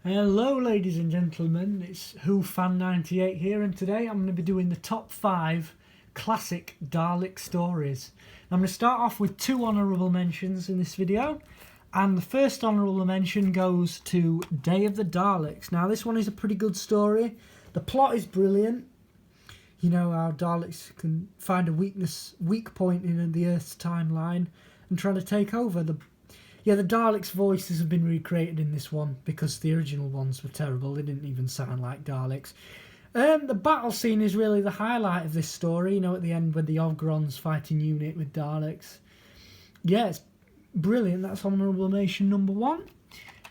Hello ladies and gentlemen, it's WhoFan98 here, and today I'm going to be doing the top 5 classic Dalek stories. I'm going to start off with 2 honourable mentions in this video, and the first honourable mention goes to Day of the Daleks. Now this one is a pretty good story, the plot is brilliant. You know how Daleks can find a weak point in the Earth's timeline and try to take over. The Daleks' voices have been recreated in this one because the original ones were terrible. They didn't even sound like Daleks. The battle scene is really the highlight of this story, you know, at the end with the Ogron's fighting unit with Daleks. Yeah, it's brilliant. That's honourable mention number 1.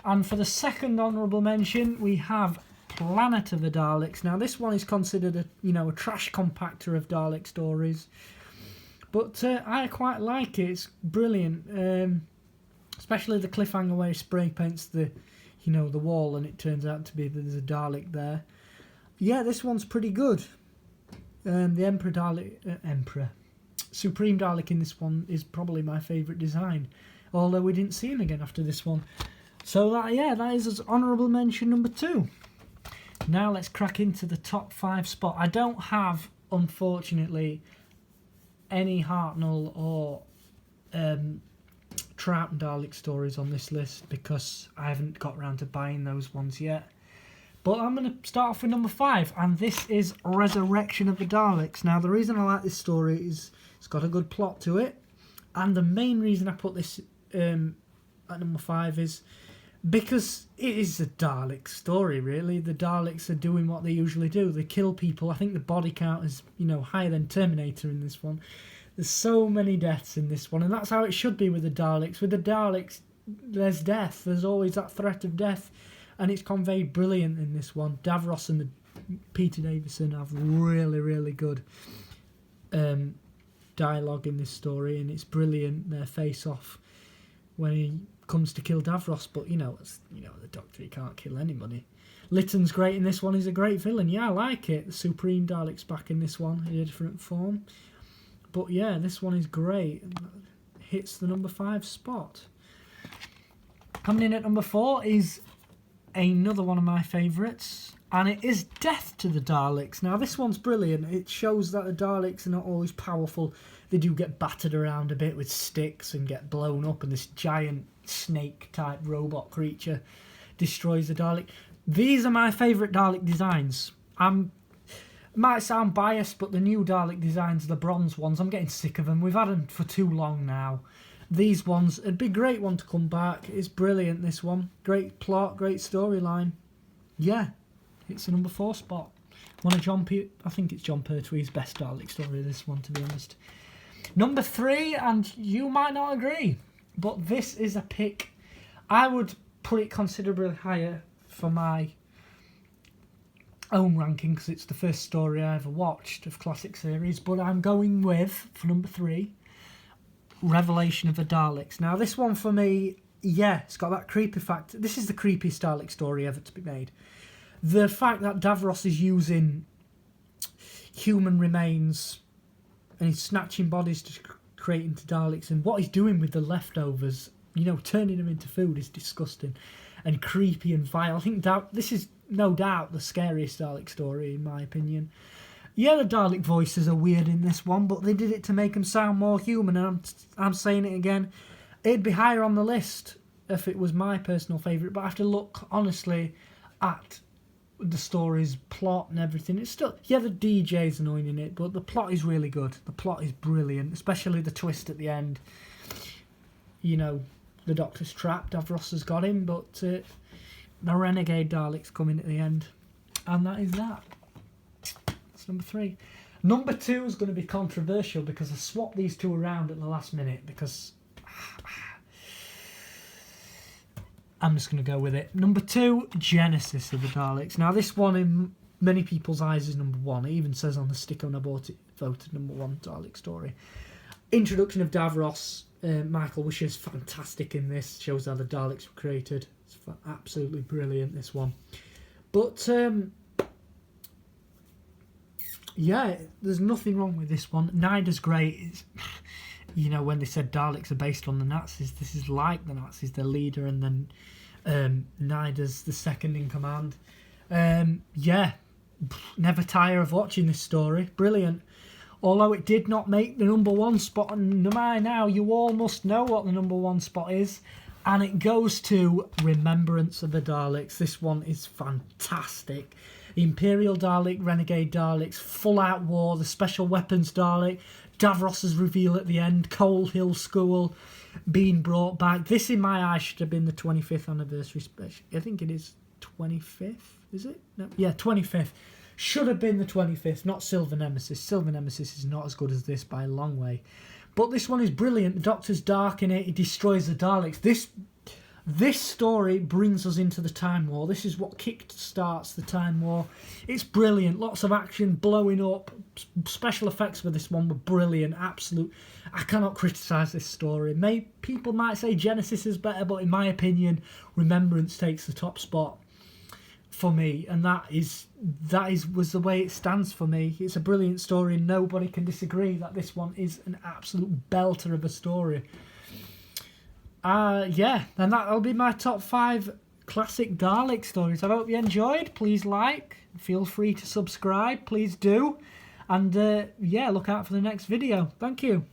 And for the second honourable mention, we have Planet of the Daleks. Now, this one is considered a trash compactor of Dalek stories. But I quite like it. It's brilliant. Especially the cliffhanger where he spray paints the wall and it turns out to be that there's a Dalek there. Yeah, this one's pretty good. The Supreme Dalek in this one is probably my favourite design. Although we didn't see him again after this one. So that is honourable mention number 2. Now let's crack into the top 5 spot. I don't have, unfortunately, any Hartnell or Trout Dalek stories on this list because I haven't got around to buying those ones yet. But I'm going to start off with number 5, and this is Resurrection of the Daleks. Now, the reason I like this story is it's got a good plot to it, and the main reason I put this at number 5 is because it is a Dalek story, really. The Daleks are doing what they usually do. They kill people. I think the body count is, higher than Terminator in this one. There's so many deaths in this one, and that's how it should be with the Daleks. With the Daleks, there's death. There's always that threat of death, and it's conveyed brilliant in this one. Davros and Peter Davison have really, really good dialogue in this story, and it's brilliant, their face-off when he comes to kill Davros, but, the Doctor, he can't kill anybody. Lytton's great in this one. He's a great villain. Yeah, I like it. The Supreme Dalek's back in this one in a different form. But yeah, this one is great. Hits the number 5 spot. Coming in at number 4 is another one of my favourites, and it is Death to the Daleks. Now this one's brilliant. It shows that the Daleks are not always powerful. They do get battered around a bit with sticks and get blown up, and this giant snake-type robot creature destroys the Dalek. These are my favourite Dalek designs. Might sound biased, but the new Dalek designs, the bronze ones, I'm getting sick of them. We've had them for too long now. These ones, it'd be a great one to come back. It's brilliant, this one. Great plot, great storyline. Yeah, it's the number 4 spot. I think it's John Pertwee's best Dalek story, this one, to be honest. Number 3, and you might not agree, but this is a pick. I would put it considerably higher for my own ranking because it's the first story I ever watched of classic series, but I'm going with, for number 3, Revelation of the Daleks. Now this one for me, yeah, it's got that creepy factor. This is the creepiest Dalek story ever to be made. The fact that Davros is using human remains and he's snatching bodies to create into Daleks, and what he's doing with the leftovers, turning them into food, is disgusting and creepy and vile. I think this is no doubt the scariest Dalek story, in my opinion. Yeah, the Dalek voices are weird in this one, but they did it to make them sound more human, and I'm saying it again. It'd be higher on the list if it was my personal favourite, but I have to look honestly at the story's plot and everything. It's still, the DJ's annoying in it, but the plot is really good. The plot is brilliant, especially the twist at the end. The Doctor's trapped, Davros has got him, but the renegade Dalek's coming at the end, and that is that. That's number 3. Number 2 is going to be controversial because I swapped these 2 around at the last minute because I'm just going to go with it. Number 2, Genesis of the Daleks. Now this one in many people's eyes is number 1. It even says on the sticker when I bought it, voted number 1 Dalek story. Introduction of Davros. Michael Wisher's fantastic in this. Shows how the Daleks were created. It's absolutely brilliant, this one. But yeah, there's nothing wrong with this one. Nida's great. It's, when they said Daleks are based on the Nazis, this is like the Nazis. Their leader and then Neither's the second in command. Yeah, never tire of watching this story. Brilliant. Although it did not make the number one spot, and now you all must know what the number one spot is, and it goes to Remembrance of the Daleks. This one is fantastic. The Imperial Dalek, Renegade Daleks, Full Out War, the Special Weapons Dalek, Davros's reveal at the end, Coal Hill School being brought back. This, in my eyes, should have been the 25th anniversary special. I think it is 25th, is it? No. Yeah, 25th. Should have been the 25th, not Silver Nemesis. Silver Nemesis is not as good as this by a long way. But this one is brilliant. The Doctor's dark in it. He destroys the Daleks. This story brings us into the Time War. This is what kick-starts the Time War. It's brilliant. Lots of action, blowing up. Special effects for this one were brilliant. Absolute. I cannot criticise this story. People might say Genesis is better, but in my opinion, Remembrance takes the top spot for me, and that was the way it stands for me. It's a brilliant story, and nobody can disagree that this one is an absolute belter of a story. Yeah, and that'll be my top 5 classic Dalek stories. I hope you enjoyed. Please like, feel free to subscribe, please do, and yeah, look out for the next video. Thank you.